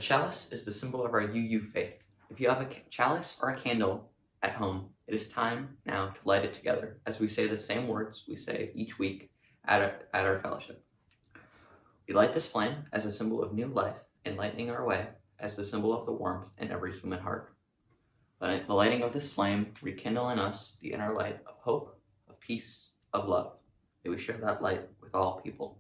chalice is the symbol of our UU faith. If you have a chalice or a candle at home, it is time now to light it together as we say the same words we say each week at our fellowship. We light this flame as a symbol of new life, enlightening our way as the symbol of the warmth in every human heart. Let the lighting of this flame rekindle in us the inner light of hope, of peace, of love. May we share that light with all people.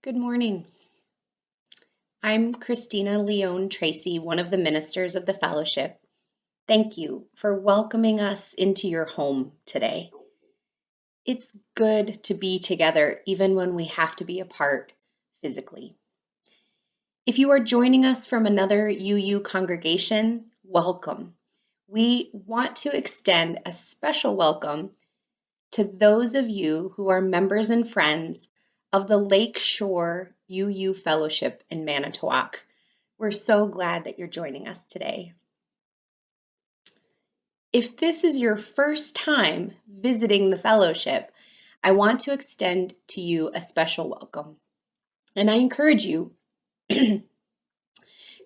Good morning. I'm Christina Leone-Tracy, one of the ministers of the fellowship. Thank you for welcoming us into your home today. It's good to be together even when we have to be apart physically. If you are joining us from another UU congregation, welcome. We want to extend a special welcome to those of you who are members and friends of the Lake Shore UU Fellowship in Manitowoc. We're so glad that you're joining us today. If this is your first time visiting the fellowship, I want to extend to you a special welcome. And I encourage you to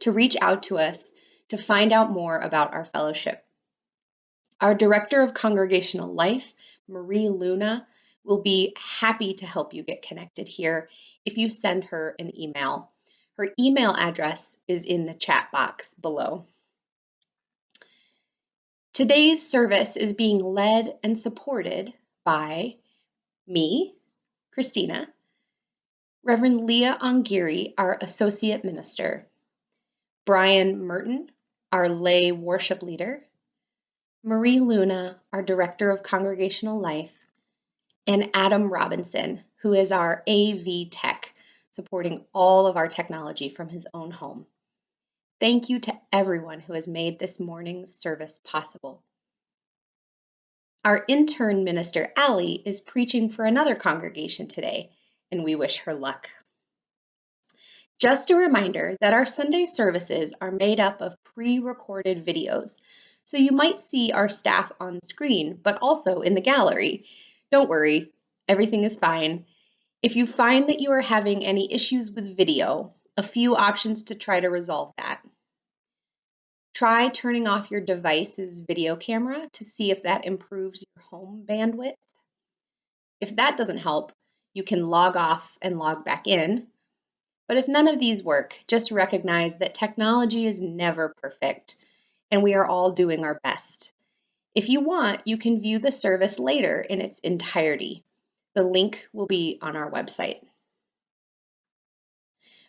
reach out to us to find out more about our fellowship. Our Director of Congregational Life, Marie Luna, will be happy to help you get connected here if you send her an email. Her email address is in the chat box below. Today's service is being led and supported by me, Christina, Reverend Leah Ongiri, our Associate Minister, Brian Merton, our lay worship leader, Marie Luna, our Director of Congregational Life, and Adam Robinson, who is our AV tech, supporting all of our technology from his own home. Thank you to everyone who has made this morning's service possible. Our intern minister, Allie, is preaching for another congregation today, and we wish her luck. Just a reminder that our Sunday services are made up of pre-recorded videos, so you might see our staff on screen, but also in the gallery. Don't worry, everything is fine. If you find that you are having any issues with video, a few options to try to resolve that. Try turning off your device's video camera to see if that improves your home bandwidth. If that doesn't help, you can log off and log back in. But if none of these work, just recognize that technology is never perfect, and we are all doing our best. If you want, you can view the service later in its entirety. The link will be on our website.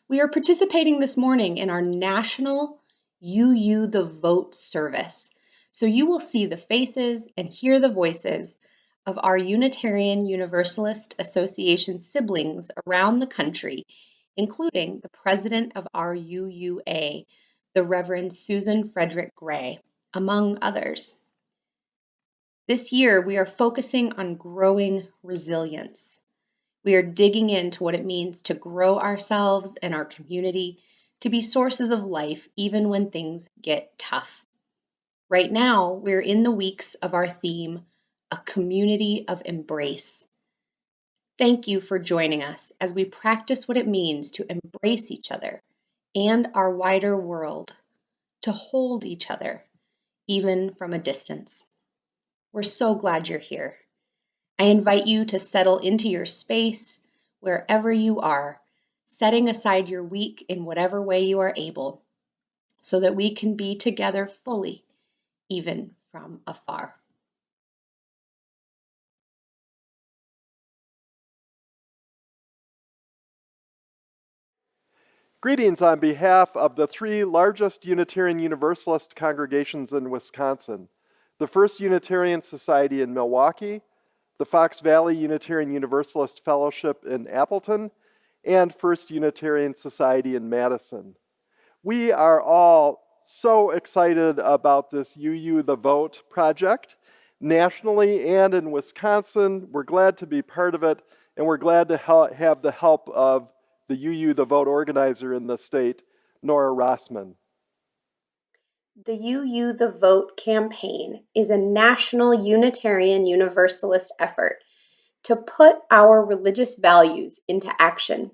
We are participating this morning in our national UU the Vote service, so you will see the faces and hear the voices of our Unitarian Universalist Association siblings around the country, including the president of our UUA, the Reverend Susan Frederick-Gray, among others. This year, we are focusing on growing resilience. We are digging into what it means to grow ourselves and our community to be sources of life even when things get tough. Right now, we're in the weeks of our theme, A Community of Embrace. Thank you for joining us as we practice what it means to embrace each other and our wider world, to hold each other, even from a distance. We're so glad you're here. I invite you to settle into your space wherever you are, setting aside your week in whatever way you are able, so that we can be together fully, even from afar. Greetings on behalf of the three largest Unitarian Universalist congregations in Wisconsin, the First Unitarian Society in Milwaukee, the Fox Valley Unitarian Universalist Fellowship in Appleton, and First Unitarian Society in Madison. We are all so excited about this UU the Vote project. Nationally and in Wisconsin, we're glad to be part of it, and we're glad to have the help of the UU the Vote organizer in the state, Nora Rossman. The UU the Vote campaign is a national Unitarian Universalist effort to put our religious values into action.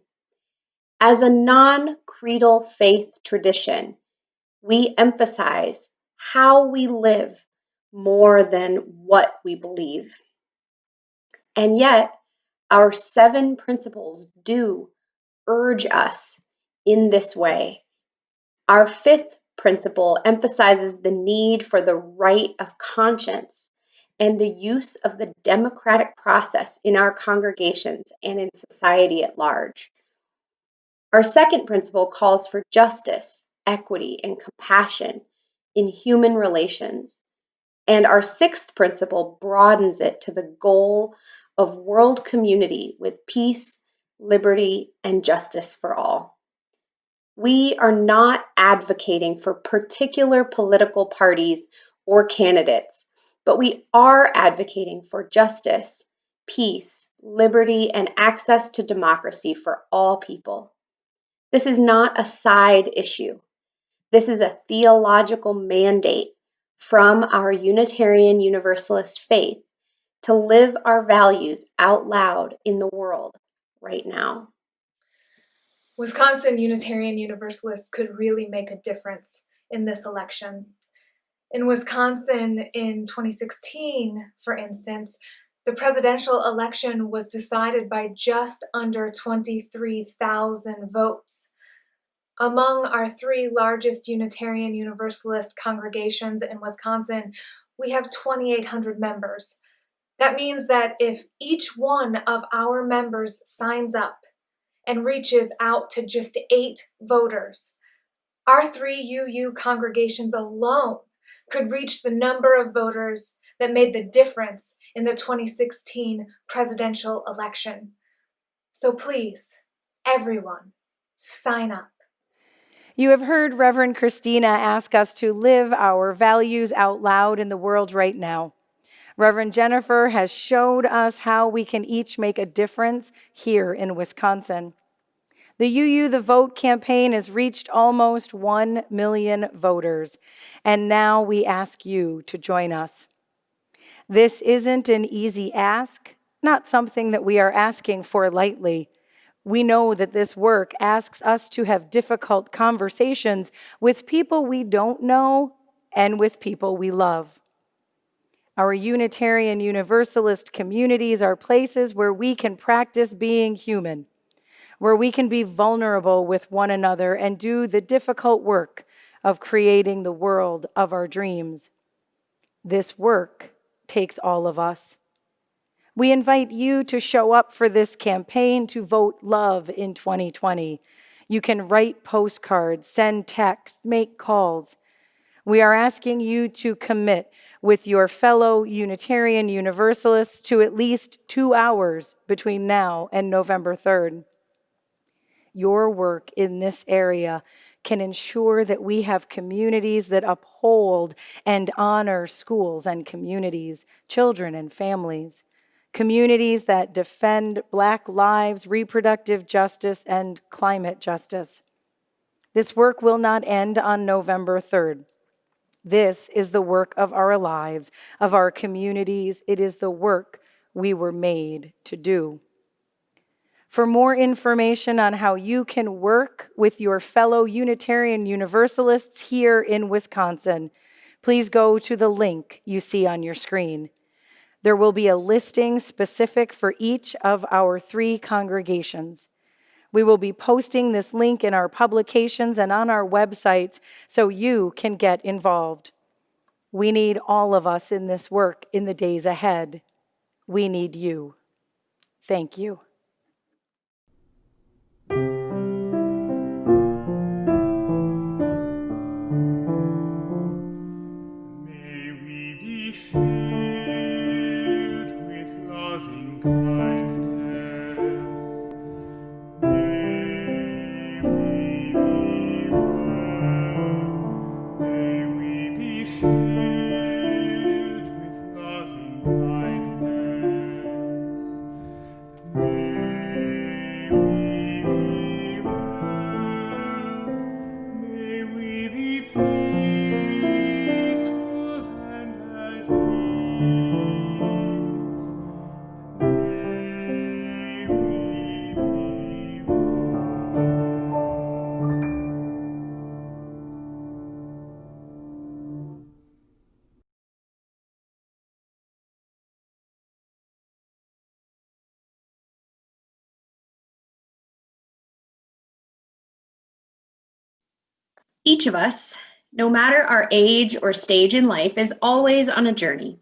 As a non-creedal faith tradition, we emphasize how we live more than what we believe. And yet, our 7 principles do urge us in this way. Our 5th principle emphasizes the need for the right of conscience and the use of the democratic process in our congregations and in society at large. Our 2nd principle calls for justice, equity, and compassion in human relations. And our 6th principle broadens it to the goal of world community with peace, liberty, and justice for all. We are not advocating for particular political parties or candidates, but we are advocating for justice, peace, liberty, and access to democracy for all people. This is not a side issue. This is a theological mandate from our Unitarian Universalist faith to live our values out loud in the world right now. Wisconsin Unitarian Universalists could really make a difference in this election. In Wisconsin in 2016, for instance, the presidential election was decided by just under 23,000 votes. Among our 3 largest Unitarian Universalist congregations in Wisconsin, we have 2,800 members. That means that if each one of our members signs up and reaches out to just 8 voters, our 3 UU congregations alone could reach the number of voters that made the difference in the 2016 presidential election. So please, everyone, sign up. You have heard Reverend Christina ask us to live our values out loud in the world right now. Reverend Jennifer has showed us how we can each make a difference here in Wisconsin. The UU the Vote campaign has reached almost 1 million voters, and now we ask you to join us. This isn't an easy ask, not something that we are asking for lightly. We know that this work asks us to have difficult conversations with people we don't know and with people we love. Our Unitarian Universalist communities are places where we can practice being human, where we can be vulnerable with one another and do the difficult work of creating the world of our dreams. This work takes all of us. We invite you to show up for this campaign to vote love in 2020. You can write postcards, send texts, make calls. We are asking you to commit with your fellow Unitarian Universalists to at least 2 hours between now and November 3rd. Your work in this area can ensure that we have communities that uphold and honor schools and communities, children and families, communities that defend Black lives, reproductive justice, and climate justice. This work will not end on November 3rd. This is the work of our lives, of our communities. It is the work we were made to do. For more information on how you can work with your fellow Unitarian Universalists here in Wisconsin, please go to the link you see on your screen. There will be a listing specific for each of our 3 congregations. We will be posting this link in our publications and on our websites so you can get involved. We need all of us in this work in the days ahead. We need you. Thank you. May we be filled with loving kindness. May we be one. May we be filled with loving kindness. Each of us, no matter our age or stage in life, is always on a journey.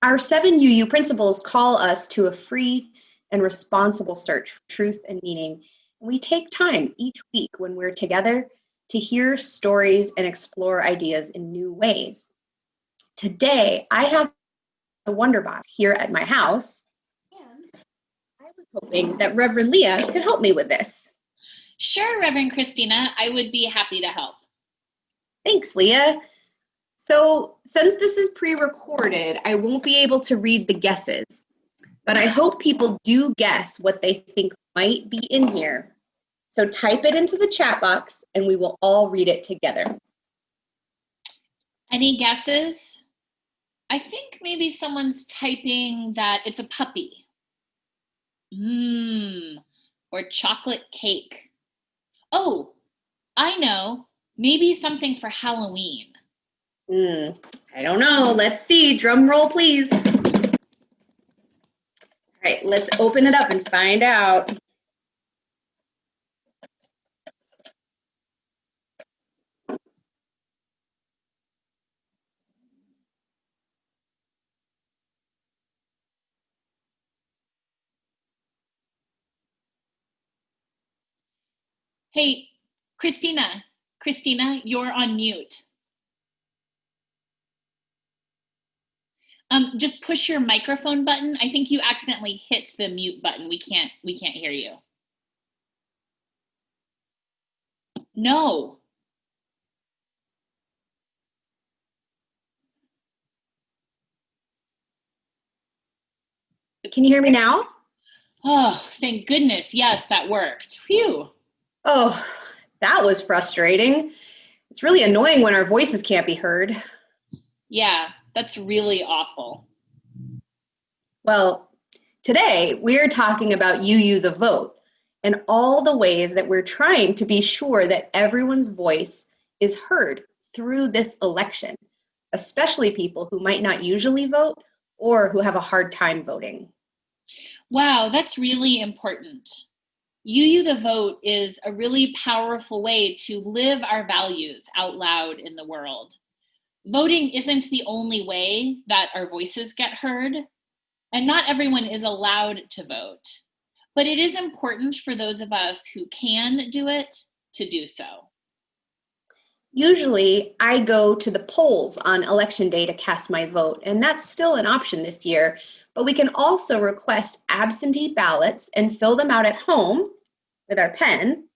Our 7 UU principles call us to a free and responsible search for truth and meaning. We take time each week when we're together to hear stories and explore ideas in new ways. Today, I have a Wonder Box here at my house, and I was hoping that Reverend Leah could help me with this. Sure, Reverend Christina, I would be happy to help. Thanks, Leah. So, since this is pre-recorded, I won't be able to read the guesses, but I hope people do guess what they think might be in here. So type it into the chat box and we will all read it together. Any guesses? I think maybe someone's typing that it's a puppy. Or chocolate cake. Oh, I know. Maybe something for Halloween. I don't know. Let's see. Drum roll, please. All right, let's open it up and find out. Hey, Christina, you're on mute. Just push your microphone button. I think you accidentally hit the mute button. We can't hear you. No. Can you hear me now? Oh, thank goodness. Yes, that worked. Phew. Oh, that was frustrating. It's really annoying when our voices can't be heard. Yeah, that's really awful. Well, today we're talking about UU the vote and all the ways that we're trying to be sure that everyone's voice is heard through this election, especially people who might not usually vote or who have a hard time voting. Wow, that's really important. UU the vote is a really powerful way to live our values out loud in the world. Voting isn't the only way that our voices get heard, and not everyone is allowed to vote. But it is important for those of us who can do it to do so. Usually, I go to the polls on election day to cast my vote, and that's still an option this year. But we can also request absentee ballots and fill them out at home with our pen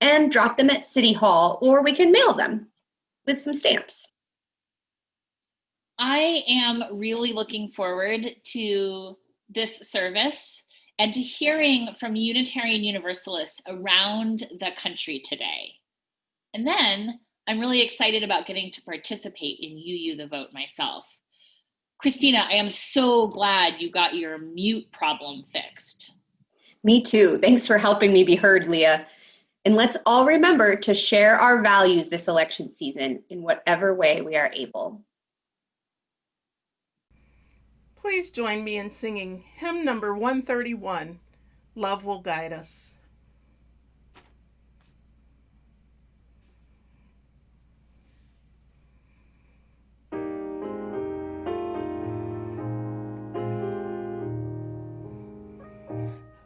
and drop them at City Hall, or we can mail them with some stamps. I am really looking forward to this service and to hearing from Unitarian Universalists around the country today. And then I'm really excited about getting to participate in UU the vote myself. Christina, I am so glad you got your mute problem fixed. Me too. Thanks for helping me be heard, Leah. And let's all remember to share our values this election season in whatever way we are able. Please join me in singing hymn number 131, Love Will Guide Us.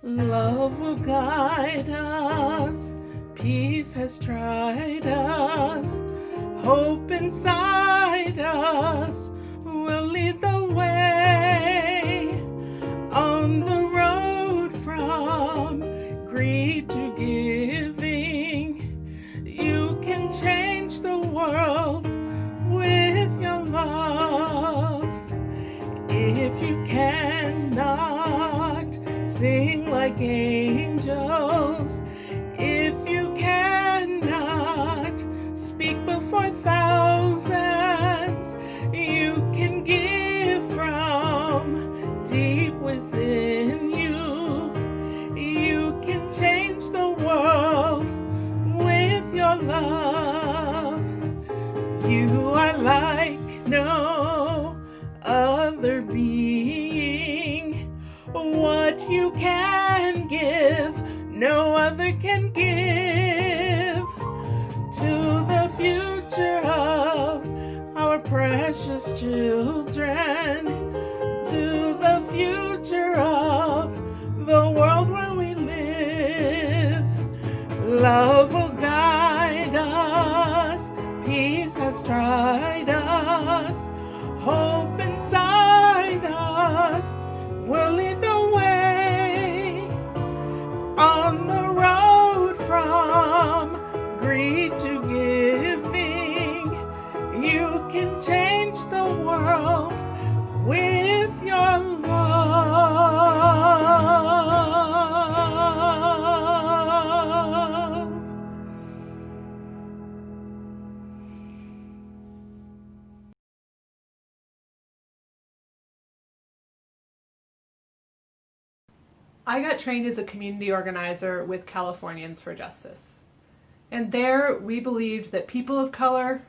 Love will guide us, peace has tried us, hope inside us will lead the way on the road from greed to giving. You can change the world with your love. If you cannot sing like angels, if you cannot speak before thousands, you can give from deep within you. You can change the world with your love. You are like no other being. What you can give, no other can give to the future. precious children to the future of the world where we live. Love will guide us, peace has tried us, hope inside us will lead the way on the road from greed to giving. You can change the world with your love. I got trained as a community organizer with Californians for Justice. And there we believed that people of color,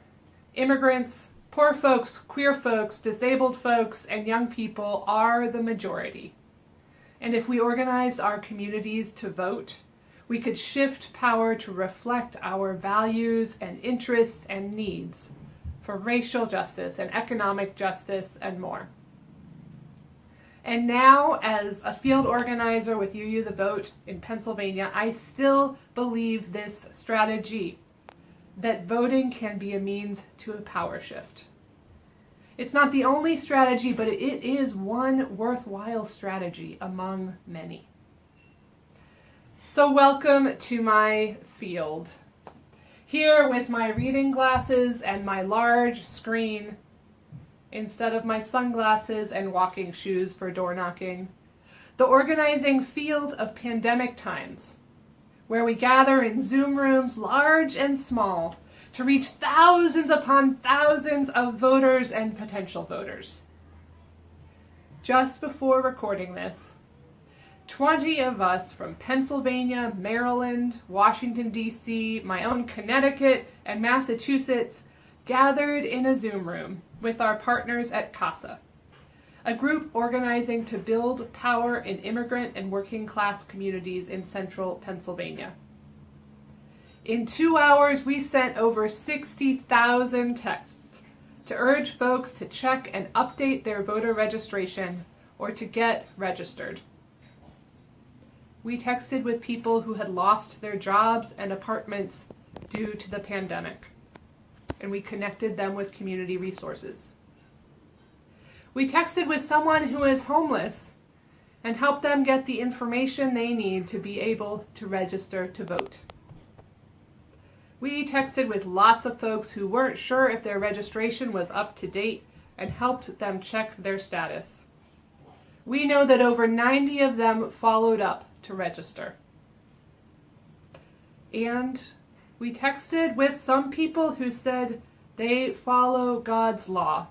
immigrants, poor folks, queer folks, disabled folks, and young people are the majority. And if we organized our communities to vote, we could shift power to reflect our values and interests and needs for racial justice and economic justice and more. And now, as a field organizer with UU the Vote in Pennsylvania, I still believe this strategy, that voting can be a means to a power shift. It's not the only strategy, but it is one worthwhile strategy among many. So welcome to my field. Here with my reading glasses and my large screen, instead of my sunglasses and walking shoes for door knocking, the organizing field of pandemic times, where we gather in Zoom rooms large and small to reach thousands upon thousands of voters and potential voters. Just before recording this, 20 of us from Pennsylvania, Maryland, Washington, D.C., my own Connecticut, and Massachusetts gathered in a Zoom room with our partners at CASA, a group organizing to build power in immigrant and working class communities in central Pennsylvania. In 2 hours, we sent over 60,000 texts to urge folks to check and update their voter registration or to get registered. We texted with people who had lost their jobs and apartments due to the pandemic, and we connected them with community resources. We texted with someone who is homeless and helped them get the information they need to be able to register to vote. We texted with lots of folks who weren't sure if their registration was up to date and helped them check their status. We know that over 90 of them followed up to register. And we texted with some people who said they follow God's law,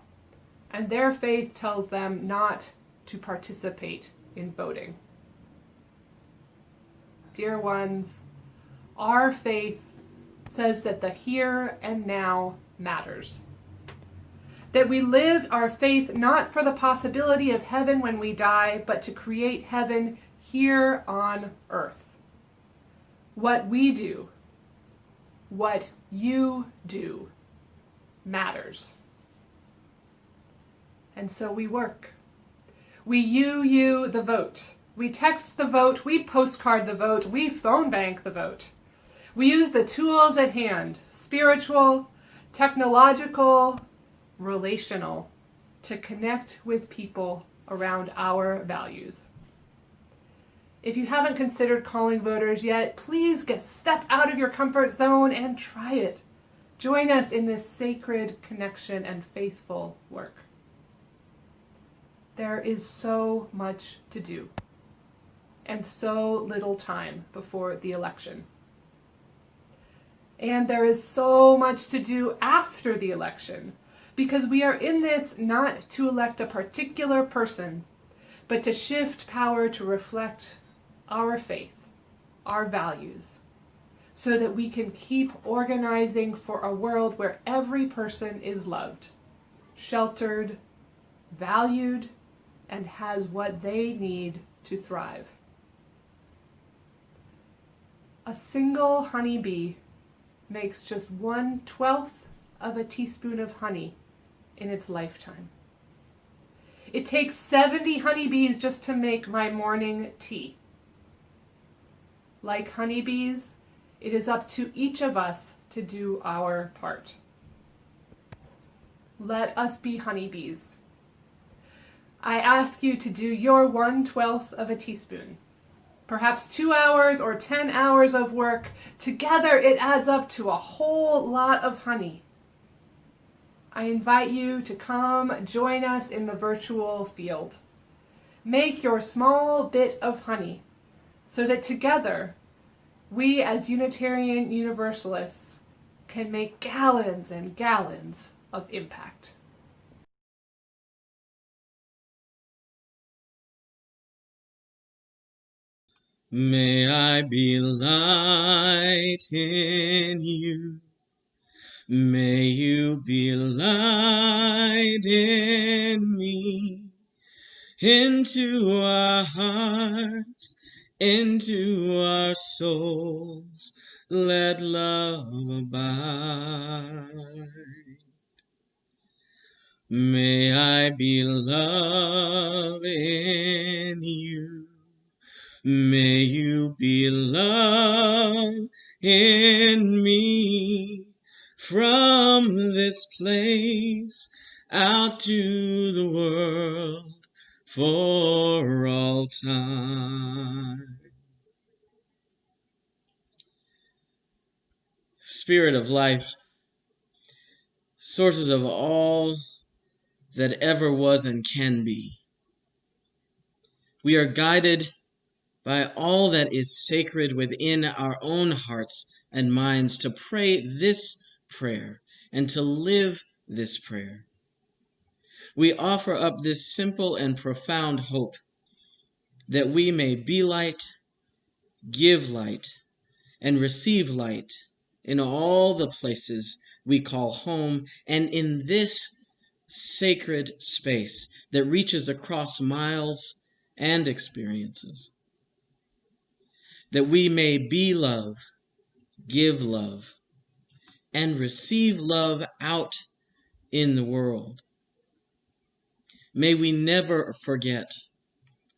and their faith tells them not to participate in voting. Dear ones, our faith says that the here and now matters. That we live our faith not for the possibility of heaven when we die, but to create heaven here on earth. What we do, what you do, matters. And so we work. We UU the vote. We text the vote, we postcard the vote, we phone bank the vote. We use the tools at hand, spiritual, technological, relational, to connect with people around our values. If you haven't considered calling voters yet, please step out of your comfort zone and try it. Join us in this sacred connection and faithful work. There is so much to do, and so little time before the election. And there is so much to do after the election, because we are in this not to elect a particular person, but to shift power to reflect our faith, our values, so that we can keep organizing for a world where every person is loved, sheltered, valued, and has what they need to thrive. A single honeybee makes just 1/12 of a teaspoon of honey in its lifetime. It takes 70 honeybees just to make my morning tea. Like honeybees, it is up to each of us to do our part. Let us be honeybees. I ask you to do your 1/12 of a teaspoon. Perhaps 2 hours or 10 hours of work. Together it adds up to a whole lot of honey. I invite you to come join us in the virtual field. Make your small bit of honey so that together we as Unitarian Universalists can make gallons and gallons of impact. May I be light in you. May you be light in me. Into our hearts, into our souls, let love abide. May I be love in you. May you be love in me. From this place out to the world for all time. Spirit of life, sources of all that ever was and can be, we are guided by all that is sacred within our own hearts and minds to pray this prayer and to live this prayer. We offer up this simple and profound hope that we may be light, give light, and receive light in all the places we call home and in this sacred space that reaches across miles and experiences. That we may be love, give love, and receive love out in the world. May we never forget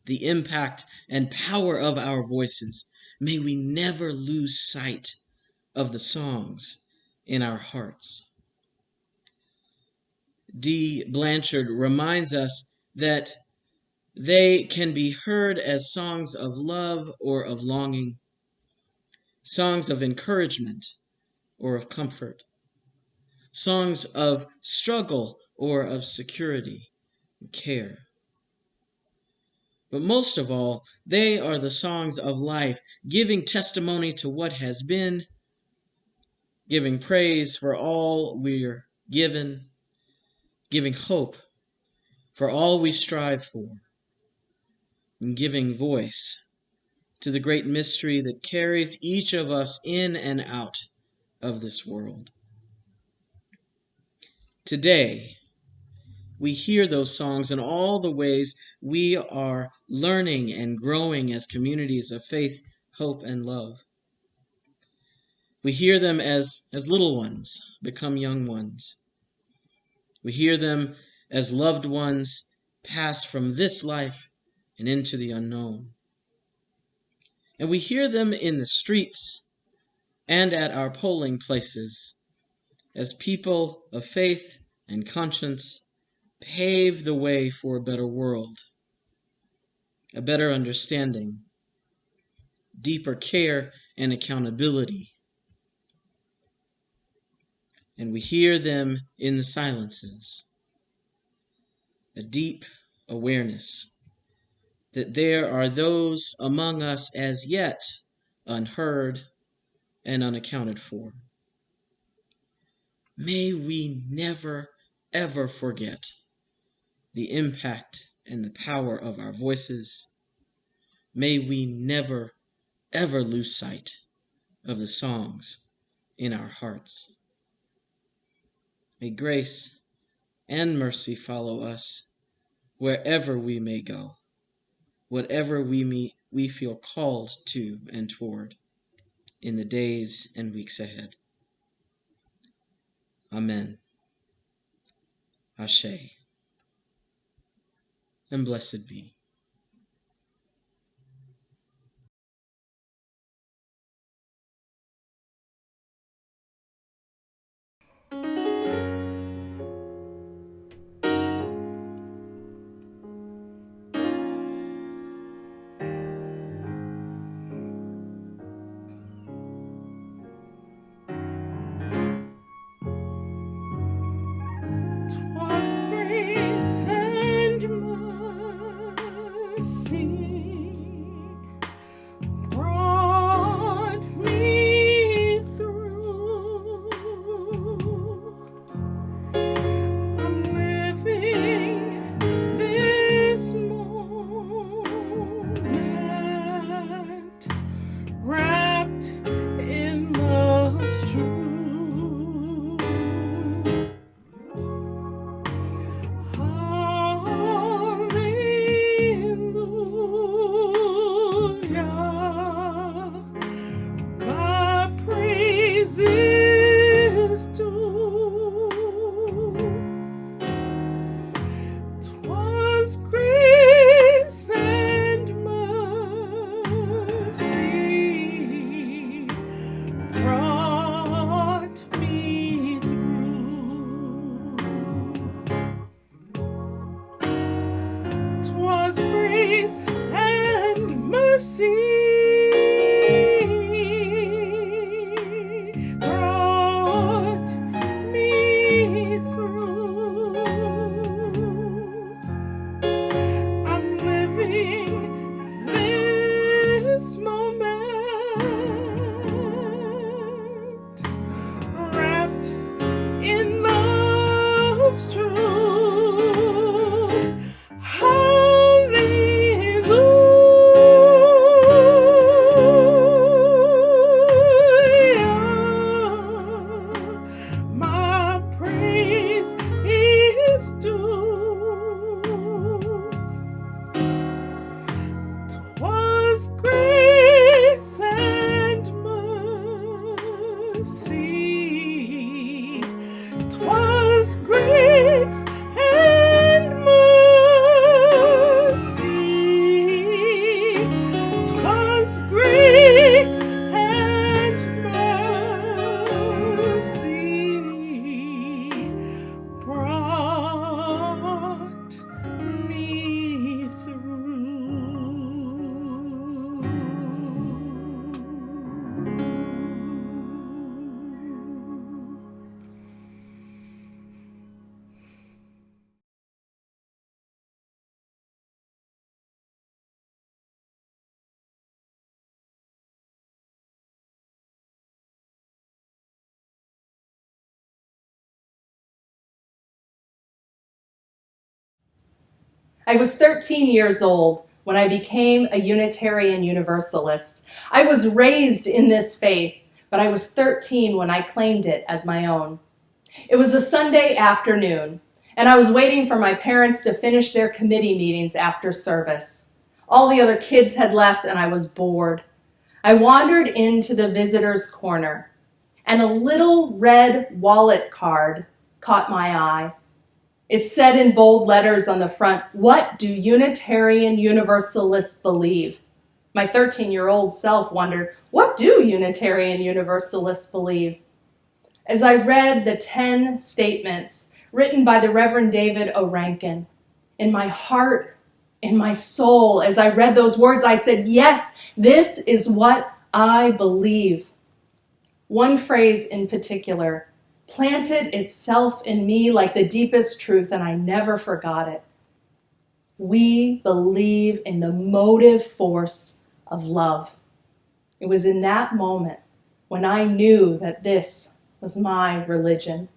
the impact and power of our voices. May we never lose sight of the songs in our hearts. D. Blanchard reminds us that they can be heard as songs of love or of longing, songs of encouragement or of comfort, songs of struggle or of security and care. But most of all, they are the songs of life, giving testimony to what has been, giving praise for all we're given, giving hope for all we strive for, and giving voice to the great mystery that carries each of us in and out of this world. Today, we hear those songs in all the ways we are learning and growing as communities of faith, hope, and love. We hear them as little ones become young ones. We hear them as loved ones pass from this life and into the unknown. And we hear them in the streets and at our polling places as people of faith and conscience pave the way for a better world, a better understanding, deeper care and accountability. And we hear them in the silences, a deep awareness that there are those among us as yet unheard and unaccounted for. May we never, ever forget the impact and the power of our voices. May we never, ever lose sight of the songs in our hearts. May grace and mercy follow us wherever we may go, whatever we feel called to and toward in the days and weeks ahead. Amen. Ashe. And blessed be. Was grace and mercy brought me through. I'm living this moment wrapped in love's truth. I was 13 years old when I became a Unitarian Universalist. I was raised in this faith, but I was 13 when I claimed it as my own. It was a Sunday afternoon, and I was waiting for my parents to finish their committee meetings after service. All the other kids had left, and I was bored. I wandered into the visitor's corner, and a little red wallet card caught my eye. It said in bold letters on the front, "What do Unitarian Universalists believe?" My 13-year-old self wondered, what do Unitarian Universalists believe? As I read the 10 statements written by the Reverend David O. Rankin, in my heart, in my soul, as I read those words, I said, yes, this is what I believe. One phrase in particular planted itself in me like the deepest truth, and I never forgot it. We believe in the motive force of love. It was in that moment when I knew that this was my religion.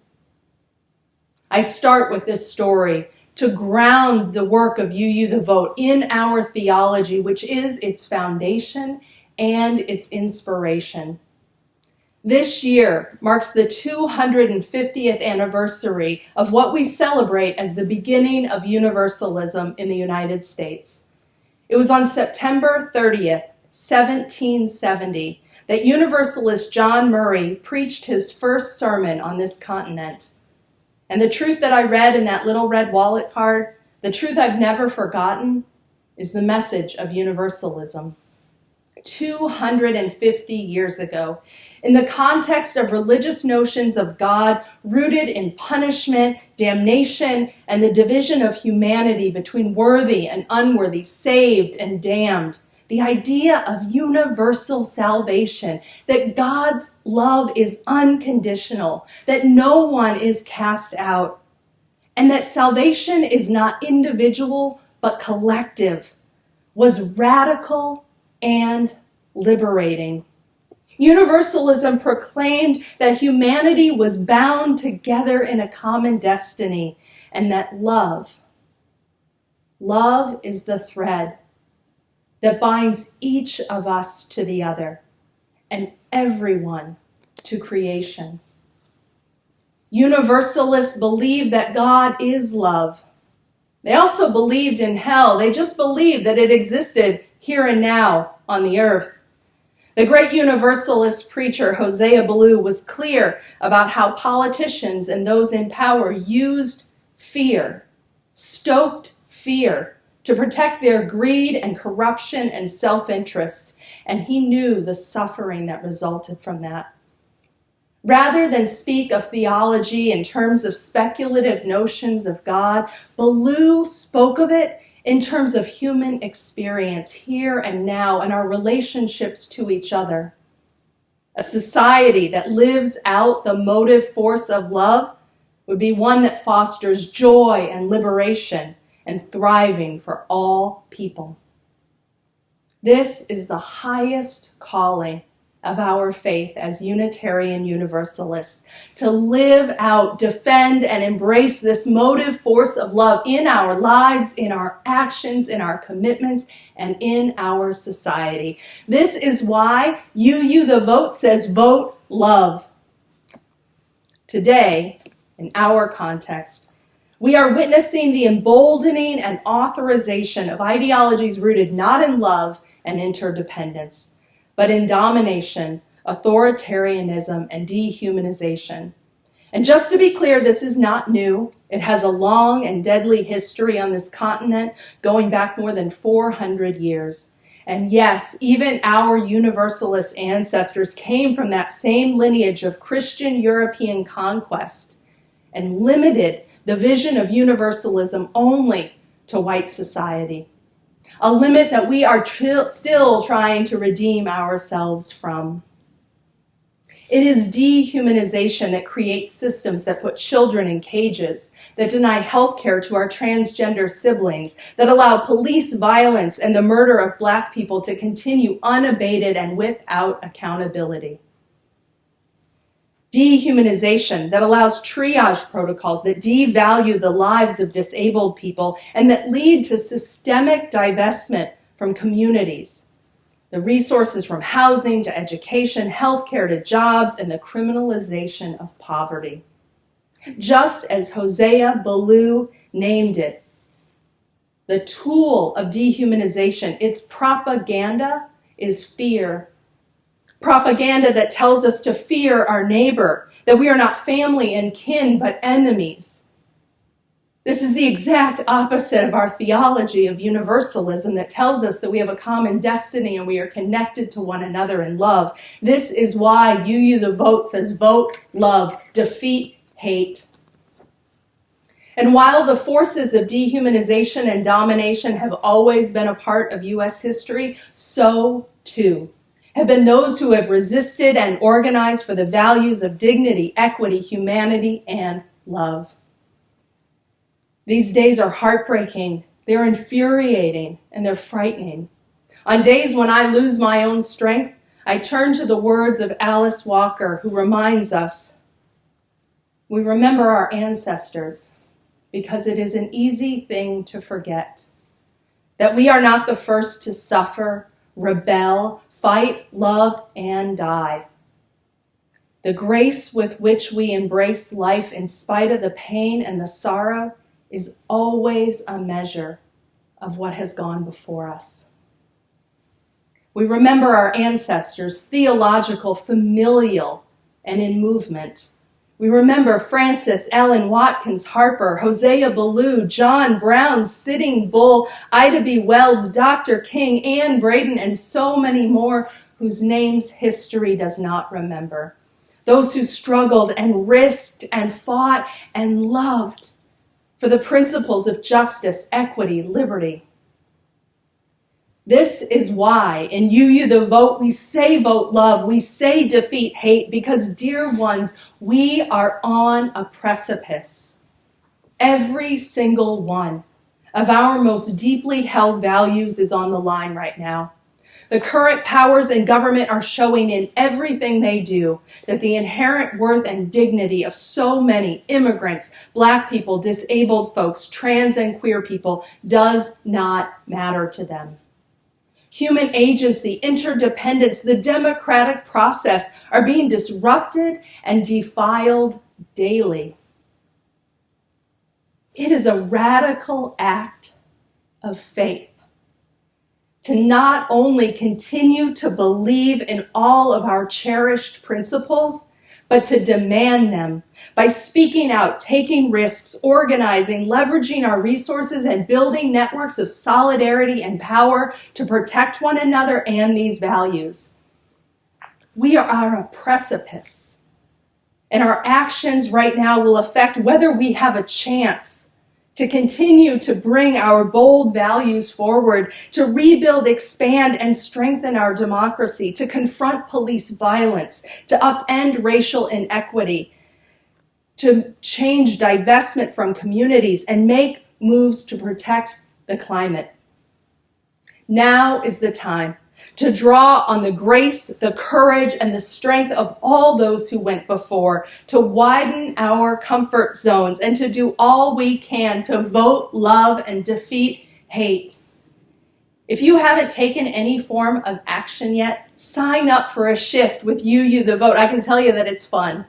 I start with this story to ground the work of UU the Vote in our theology, which is its foundation and its inspiration. This year marks the 250th anniversary of what we celebrate as the beginning of Universalism in the United States. It was on September 30th, 1770, that Universalist John Murray preached his first sermon on this continent. And the truth that I read in that little red wallet card, the truth I've never forgotten, is the message of universalism. 250 years ago, in the context of religious notions of God rooted in punishment, damnation, and the division of humanity between worthy and unworthy, saved and damned, the idea of universal salvation, that God's love is unconditional, that no one is cast out, and that salvation is not individual but collective, was radical and liberating. Universalism proclaimed that humanity was bound together in a common destiny, and that love is the thread that binds each of us to the other and everyone to creation. Universalists believed that God is love. They also believed in hell. They just believed that it existed here and now on the earth. The great Universalist preacher Hosea Ballou was clear about how politicians and those in power used fear, stoked fear, to protect their greed and corruption and self-interest, and he knew the suffering that resulted from that. Rather than speak of theology in terms of speculative notions of God, Ballou spoke of it in terms of human experience here and now and our relationships to each other. A society that lives out the motive force of love would be one that fosters joy and liberation and thriving for all people. This is the highest calling of our faith as Unitarian Universalists, to live out, defend, and embrace this motive force of love in our lives, in our actions, in our commitments, and in our society. This is why UU the Vote says vote love. Today, in our context, we are witnessing the emboldening and authorization of ideologies rooted not in love and interdependence, but in domination, authoritarianism, and dehumanization. And just to be clear, this is not new. It has a long and deadly history on this continent, going back more than 400 years. And yes, even our Universalist ancestors came from that same lineage of Christian European conquest and limited the vision of universalism only to white society. A limit that we are still trying to redeem ourselves from. It is dehumanization that creates systems that put children in cages, that deny health care to our transgender siblings, that allow police violence and the murder of Black people to continue unabated and without accountability. Dehumanization that allows triage protocols that devalue the lives of disabled people and that lead to systemic divestment from communities, the resources from housing to education, healthcare to jobs, and the criminalization of poverty. Just as Hosea Ballou named it, the tool of dehumanization, its propaganda, is fear. Propaganda that tells us to fear our neighbor, that we are not family and kin, but enemies. This is the exact opposite of our theology of universalism that tells us that we have a common destiny and we are connected to one another in love. This is why UU the Vote says vote love, defeat hate. And while the forces of dehumanization and domination have always been a part of U.S. history, so too have been those who have resisted and organized for the values of dignity, equity, humanity, and love. These days are heartbreaking, they're infuriating, and they're frightening. On days when I lose my own strength, I turn to the words of Alice Walker, who reminds us, we remember our ancestors because it is an easy thing to forget, that we are not the first to suffer, rebel, fight, love, and die. The grace with which we embrace life in spite of the pain and the sorrow is always a measure of what has gone before us. We remember our ancestors, theological, familial, and in movement. We remember Francis, Ellen Watkins Harper, Hosea Ballou, John Brown, Sitting Bull, Ida B. Wells, Dr. King, Anne Braden, and so many more whose names history does not remember. Those who struggled and risked and fought and loved for the principles of justice, equity, liberty. This is why in You the Vote, we say vote love, we say defeat hate, because, dear ones, we are on a precipice. Every single one of our most deeply held values is on the line right now. The current powers in government are showing in everything they do that the inherent worth and dignity of so many immigrants, Black people, disabled folks, trans and queer people does not matter to them. Human agency, interdependence, the democratic process are being disrupted and defiled daily. It is a radical act of faith to not only continue to believe in all of our cherished principles, but to demand them by speaking out, taking risks, organizing, leveraging our resources, and building networks of solidarity and power to protect one another and these values. We are on a precipice, and our actions right now will affect whether we have a chance to continue to bring our bold values forward, to rebuild, expand, and strengthen our democracy, to confront police violence, to upend racial inequity, to change divestment from communities, and make moves to protect the climate. Now is the time to draw on the grace, the courage, and the strength of all those who went before, to widen our comfort zones, and to do all we can to vote love and defeat hate. If you haven't taken any form of action yet, sign up for a shift with You the Vote. I can tell you that it's fun.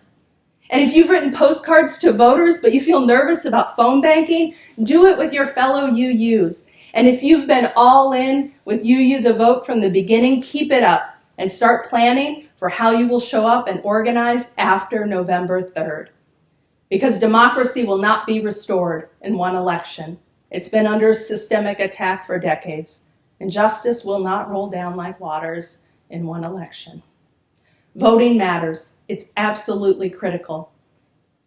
And if you've written postcards to voters, but you feel nervous about phone banking, do it with your fellow UUs. And if you've been all in with You the Vote from the beginning, keep it up and start planning for how you will show up and organize after November 3rd. Because democracy will not be restored in one election. It's been under systemic attack for decades, and justice will not roll down like waters in one election. Voting matters. It's absolutely critical,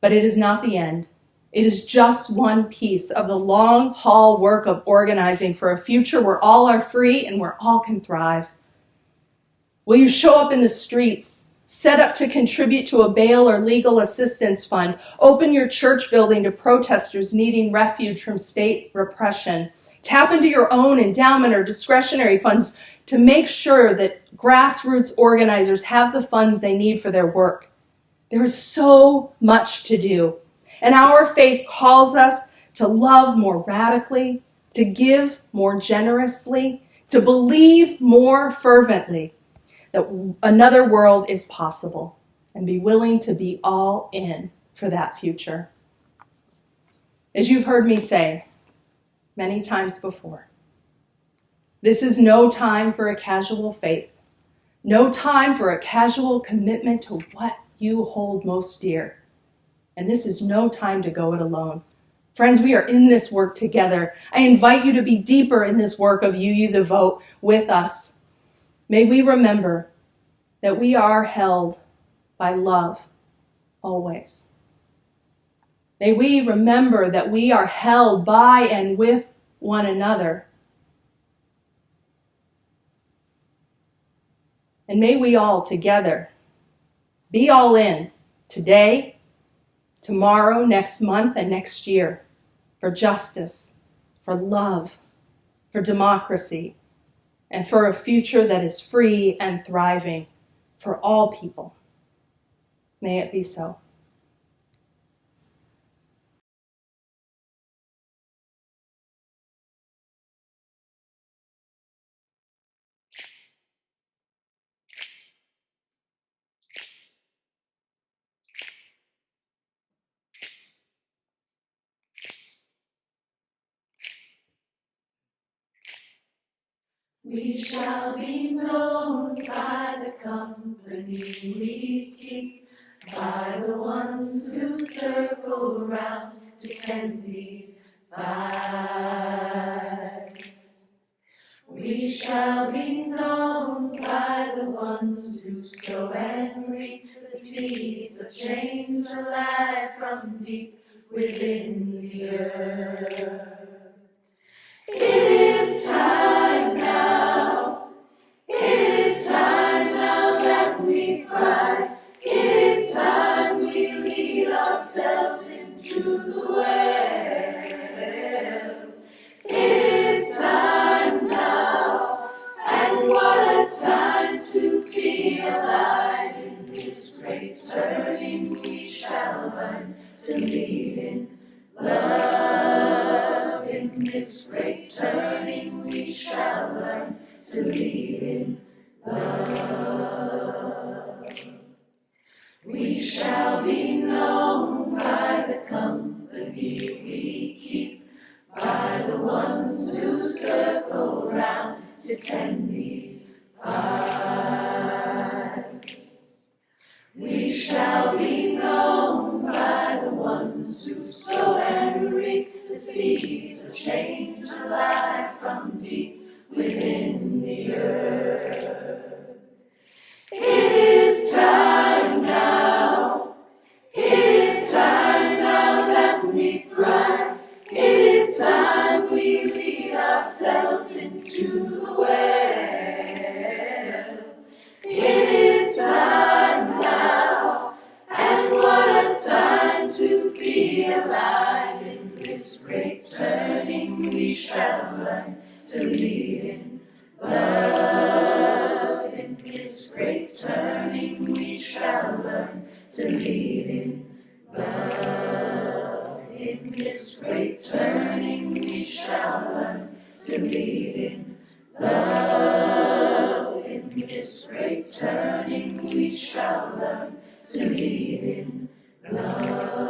but it is not the end. It is just one piece of the long-haul work of organizing for a future where all are free and where all can thrive. Will you show up in the streets, set up to contribute to a bail or legal assistance fund, open your church building to protesters needing refuge from state repression, tap into your own endowment or discretionary funds to make sure that grassroots organizers have the funds they need for their work? There is so much to do. And our faith calls us to love more radically, to give more generously, to believe more fervently that another world is possible, and be willing to be all in for that future. As you've heard me say many times before, this is no time for a casual faith, no time for a casual commitment to what you hold most dear. And this is no time to go it alone. Friends, we are in this work together. I invite you to be deeper in this work of You the Vote with us. May we remember that we are held by love always. May we remember that we are held by and with one another. And may we all together be all in today, tomorrow, next month, and next year for justice, for love, for democracy, and for a future that is free and thriving for all people. May it be so. We shall be known by the company we keep, by the ones who circle round to tend these vibes. We shall be known by the ones who sow and reap the seeds of change alive from deep within the earth. It is time now. It is time now that we cry. It is time we lead ourselves into the well. It is time now, and what a time to be alive. In this great turning we shall learn to lead in love. In this great turning we shall learn to lead in love. We shall be known by the company we keep, by the ones who circle round to tend these vibes. We shall be known by the ones who sow and reap the seeds of change alive from deep within the earth. It is time now. It is time now that we thrive. It is time we lead ourselves into the well. It is time now, and what a time to be alive. In this great turning we shall learn to lead in love. In this great turning we shall learn to lead in love. In this great turning we shall learn to lead in love. In this great turning we shall learn to lead in love.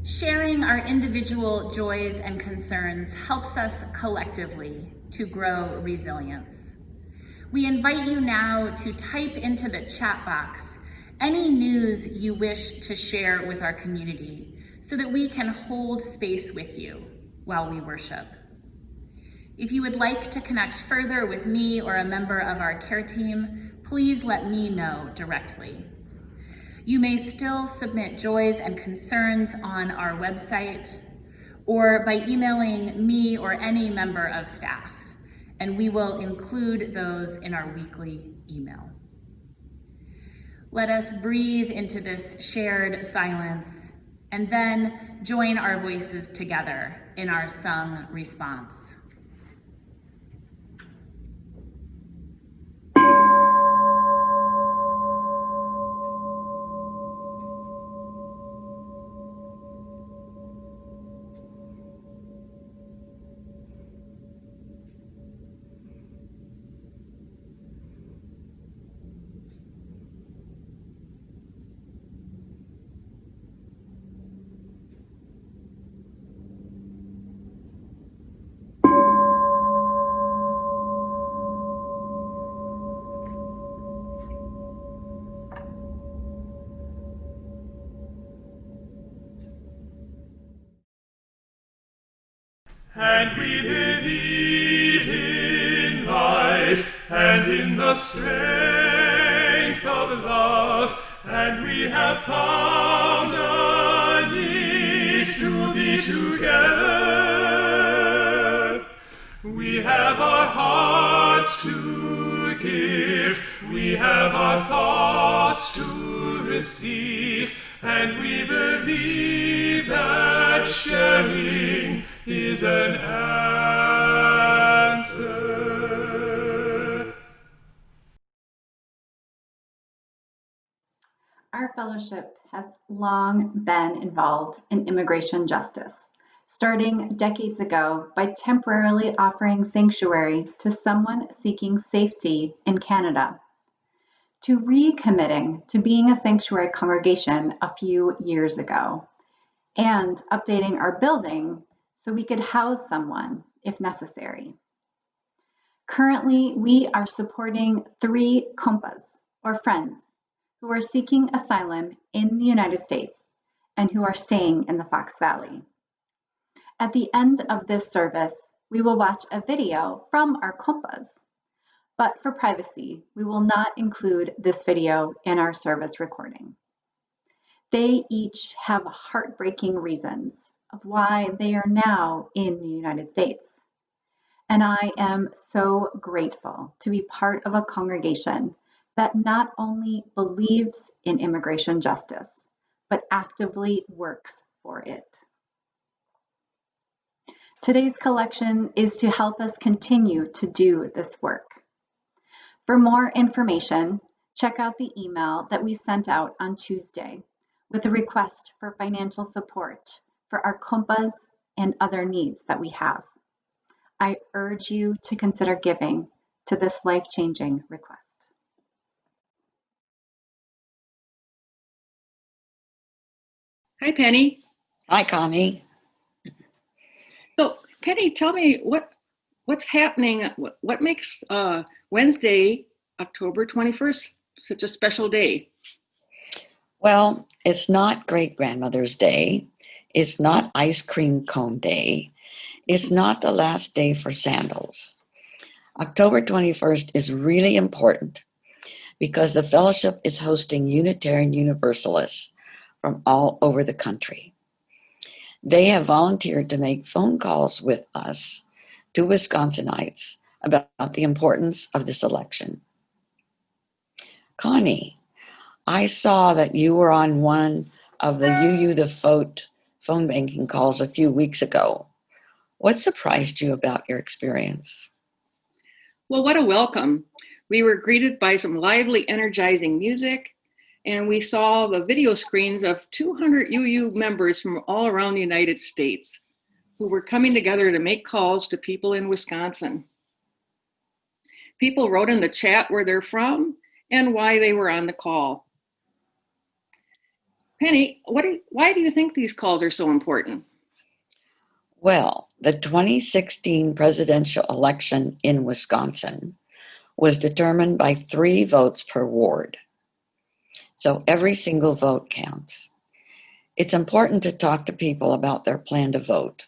Sharing our individual joys and concerns helps us collectively to grow resilience. We invite you now to type into the chat box any news you wish to share with our community so that we can hold space with you while we worship. If you would like to connect further with me or a member of our care team, please let me know directly. You may still submit joys and concerns on our website or by emailing me or any member of staff, and we will include those in our weekly email. Let us breathe into this shared silence and then join our voices together in our sung response. And we believe in life and in the strength of love, and we have found a need to be together. We have our hearts to give, we have our thoughts to receive, and we believe that sharing is an act Our fellowship has long been involved in immigration justice, starting decades ago by temporarily offering sanctuary to someone seeking safety in Canada, to recommitting to being a sanctuary congregation a few years ago, and updating our building so we could house someone if necessary. Currently, we are supporting 3 compas, or friends, who are seeking asylum in the United States and who are staying in the Fox Valley. At the end of this service, we will watch a video from our compas, but for privacy, we will not include this video in our service recording. They each have heartbreaking reasons of why they are now in the United States. And I am so grateful to be part of a congregation that not only believes in immigration justice, but actively works for it. Today's collection is to help us continue to do this work. For more information, check out the email that we sent out on Tuesday with a request for financial support for our compas and other needs that we have. I urge you to consider giving to this life-changing request. Hi, Penny. Hi, Connie. So, Penny, tell me what's happening. What makes Wednesday, October 21st, such a special day? Well, it's not Great-Grandmother's Day. It's not Ice Cream Cone Day. It's not the last day for sandals. October 21st is really important because the fellowship is hosting Unitarian Universalists from all over the country. They have volunteered to make phone calls with us to Wisconsinites about the importance of this election. Connie, I saw that you were on one of the UU the Vote phone banking calls a few weeks ago. What surprised you about your experience? Well, what a welcome. We were greeted by some lively, energizing music, and we saw the video screens of 200 UU members from all around the United States who were coming together to make calls to people in Wisconsin. People wrote in the chat where they're from and why they were on the call. Penny, why do you think these calls are so important? Well, the 2016 presidential election in Wisconsin was determined by 3 votes per ward. So every single vote counts. It's important to talk to people about their plan to vote,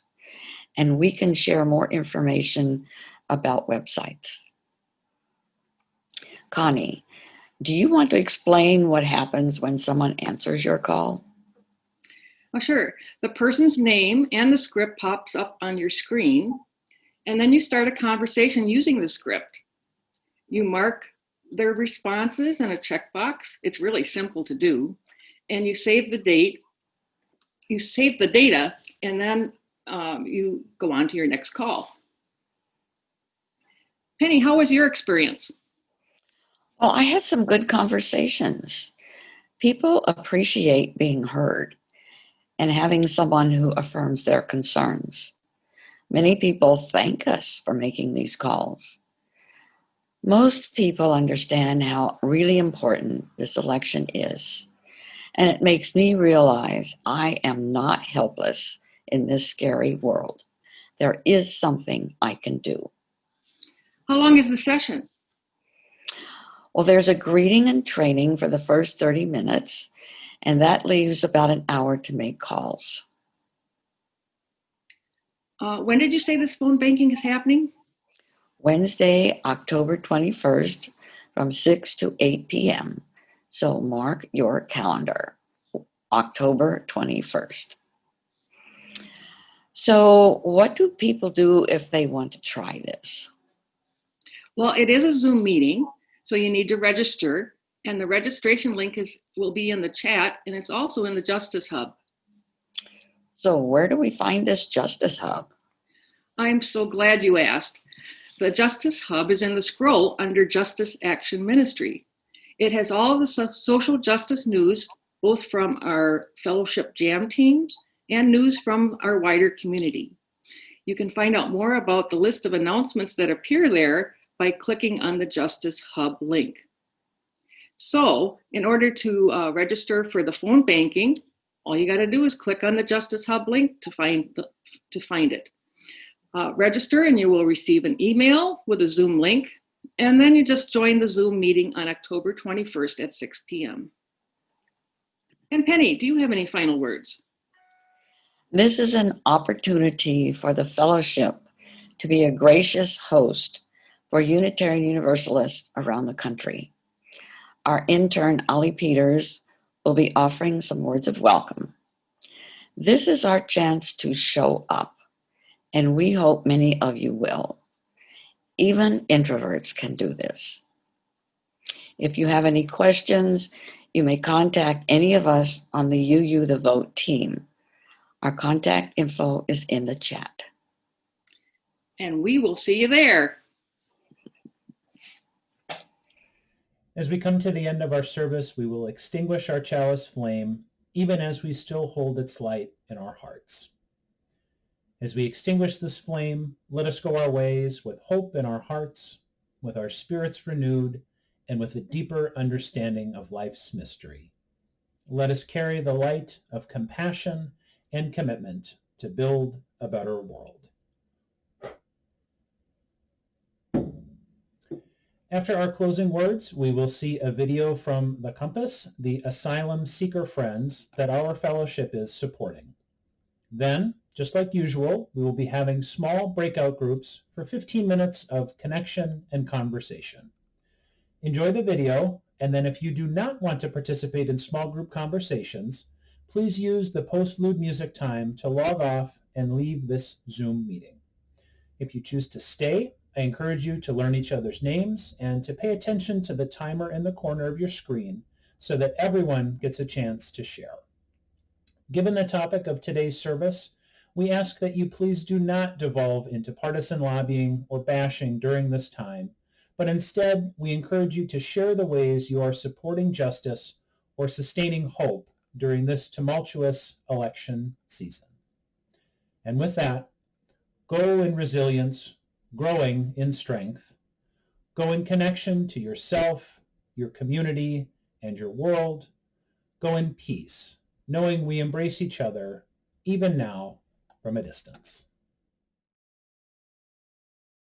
and we can share more information about websites. Connie, do you want to explain what happens when someone answers your call? Oh, sure. The person's name and the script pops up on your screen, and then you start a conversation using the script. You mark their responses in a checkbox. It's really simple to do. And you save the date. You save the data, and then you go on to your next call. Penny, how was your experience? Well, I had some good conversations. People appreciate being heard and having someone who affirms their concerns. Many people thank us for making these calls. Most people understand how really important this election is, and it makes me realize I am not helpless in this scary world. There is something I can do. How long is the session? Well, there's a greeting and training for the first 30 minutes, and that leaves about an hour to make calls. When did you say this phone banking is happening? Wednesday, October 21st from 6 to 8 p.m. So mark your calendar, October 21st. So what do people do if they want to try this? Well, it is a Zoom meeting, so you need to register, and the registration link will be in the chat, and it's also in the Justice Hub. So where do we find this Justice Hub? I'm so glad you asked. The Justice Hub is in the scroll under Justice Action Ministry. It has all the social justice news, both from our fellowship jam teams and news from our wider community. You can find out more about the list of announcements that appear there by clicking on the Justice Hub link. So, in order to register for the phone banking, all you got to do is click on the Justice Hub link to find it. Register and you will receive an email with a Zoom link, and then you just join the Zoom meeting on October 21st at 6 p.m. And Penny, do you have any final words? This is an opportunity for the fellowship to be a gracious host for Unitarian Universalists around the country. Our intern, Ollie Peters, will be offering some words of welcome. This is our chance to show up, and we hope many of you will. Even introverts can do this. If you have any questions, you may contact any of us on the UU the Vote team. Our contact info is in the chat. And we will see you there. As we come to the end of our service, we will extinguish our chalice flame, even as we still hold its light in our hearts. As we extinguish this flame, let us go our ways with hope in our hearts, with our spirits renewed, and with a deeper understanding of life's mystery. Let us carry the light of compassion and commitment to build a better world. After our closing words, we will see a video from the Compass, the asylum seeker friends that our fellowship is supporting. Then, just like usual, we will be having small breakout groups for 15 minutes of connection and conversation. Enjoy the video, and then if you do not want to participate in small group conversations, please use the postlude music time to log off and leave this Zoom meeting. If you choose to stay, I encourage you to learn each other's names and to pay attention to the timer in the corner of your screen so that everyone gets a chance to share. Given the topic of today's service, we ask that you please do not devolve into partisan lobbying or bashing during this time, but instead we encourage you to share the ways you are supporting justice or sustaining hope during this tumultuous election season. And with that, go in resilience, growing in strength. Go in connection to yourself, your community, and your world. Go in peace, knowing we embrace each other, even now, from a distance.